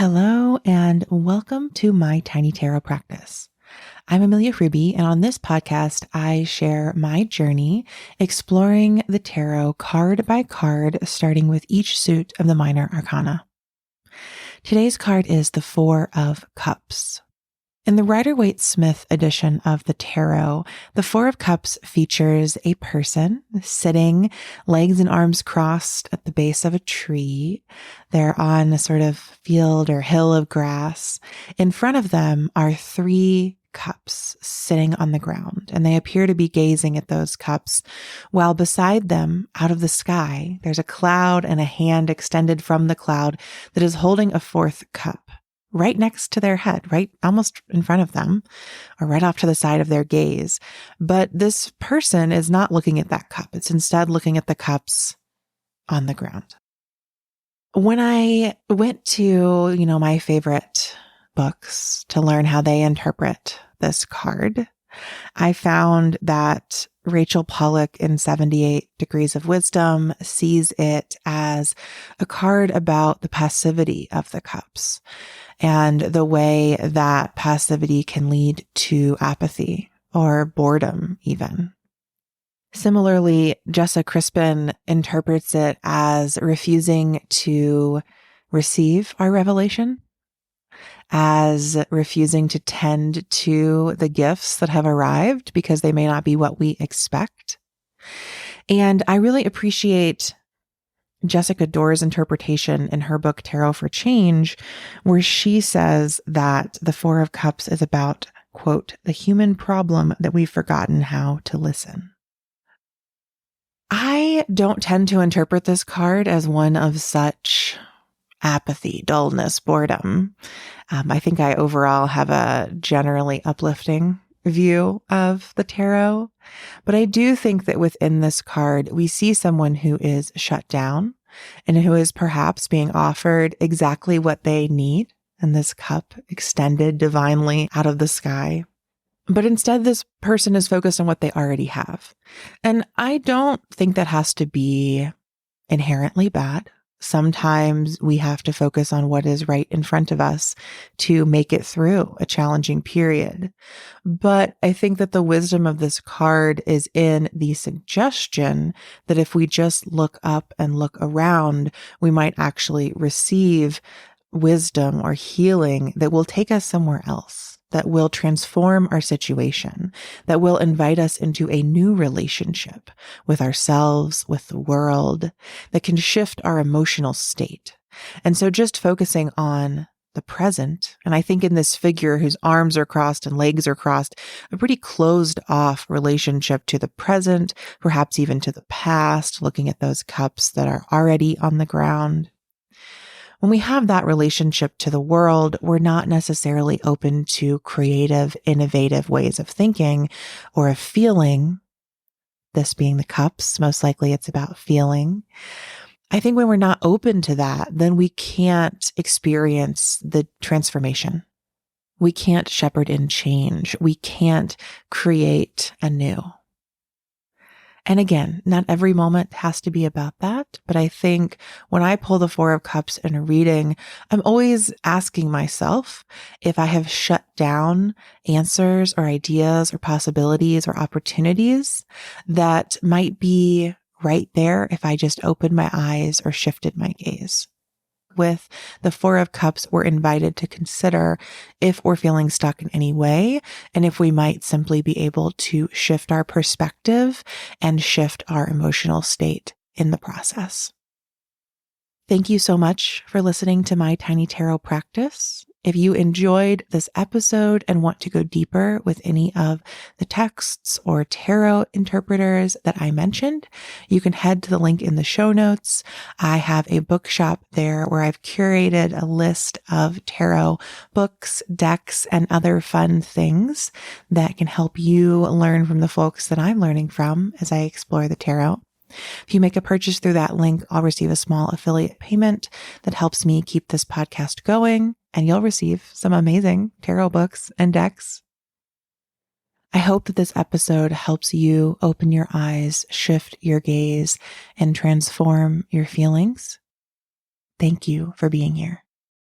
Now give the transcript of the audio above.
Hello and welcome to my tiny tarot practice. I'm Amelia Fruby, and on this podcast, I share my journey exploring the tarot card by card, starting with each suit of the minor arcana. Today's card is the Four of Cups. In the Rider-Waite-Smith edition of the tarot, the Four of Cups features a person sitting, legs and arms crossed at the base of a tree. They're on a sort of field or hill of grass. In front of them are three cups sitting on the ground, and they appear to be gazing at those cups, while beside them, out of the sky, there's a cloud and a hand extended from the cloud that is holding a fourth cup, right next to their head, right almost in front of them, or right off to the side of their gaze. But this person is not looking at that cup. It's instead looking at the cups on the ground. When I went to, my favorite books to learn how they interpret this card, I found that Rachel Pollack in 78 Degrees of Wisdom sees it as a card about the passivity of the cups and the way that passivity can lead to apathy or boredom even. Similarly, Jessa Crispin interprets it as refusing to receive our revelation, as refusing to tend to the gifts that have arrived because they may not be what we expect. And I really appreciate Jessica Doerr's interpretation in her book, Tarot for Change, where she says that the Four of Cups is about, quote, the human problem that we've forgotten how to listen. I don't tend to interpret this card as one of such apathy, dullness, boredom. I think I overall have a generally uplifting view of the tarot, but I do think that within this card, we see someone who is shut down and who is perhaps being offered exactly what they need, and this cup extended divinely out of the sky. But instead, this person is focused on what they already have. And I don't think that has to be inherently bad. Sometimes we have to focus on what is right in front of us to make it through a challenging period. But I think that the wisdom of this card is in the suggestion that if we just look up and look around, we might actually receive wisdom or healing that will take us somewhere else, that will transform our situation, that will invite us into a new relationship with ourselves, with the world, that can shift our emotional state. And so just focusing on the present, and I think in this figure whose arms are crossed and legs are crossed, a pretty closed off relationship to the present, perhaps even to the past, looking at those cups that are already on the ground. When we have that relationship to the world, we're not necessarily open to creative, innovative ways of thinking or of feeling. This being the cups, most likely it's about feeling. I think when we're not open to that, then we can't experience the transformation. We can't shepherd in change. We can't create anew. And again, not every moment has to be about that, but I think when I pull the Four of Cups in a reading, I'm always asking myself if I have shut down answers or ideas or possibilities or opportunities that might be right there if I just opened my eyes or shifted my gaze. With the Four of Cups, we're invited to consider if we're feeling stuck in any way, and if we might simply be able to shift our perspective and shift our emotional state in the process. Thank you so much for listening to my tiny tarot practice. If you enjoyed this episode and want to go deeper with any of the texts or tarot interpreters that I mentioned, you can head to the link in the show notes. I have a bookshop there where I've curated a list of tarot books, decks, and other fun things that can help you learn from the folks that I'm learning from as I explore the tarot. If you make a purchase through that link, I'll receive a small affiliate payment that helps me keep this podcast going, and you'll receive some amazing tarot books and decks. I hope that this episode helps you open your eyes, shift your gaze, and transform your feelings. Thank you for being here.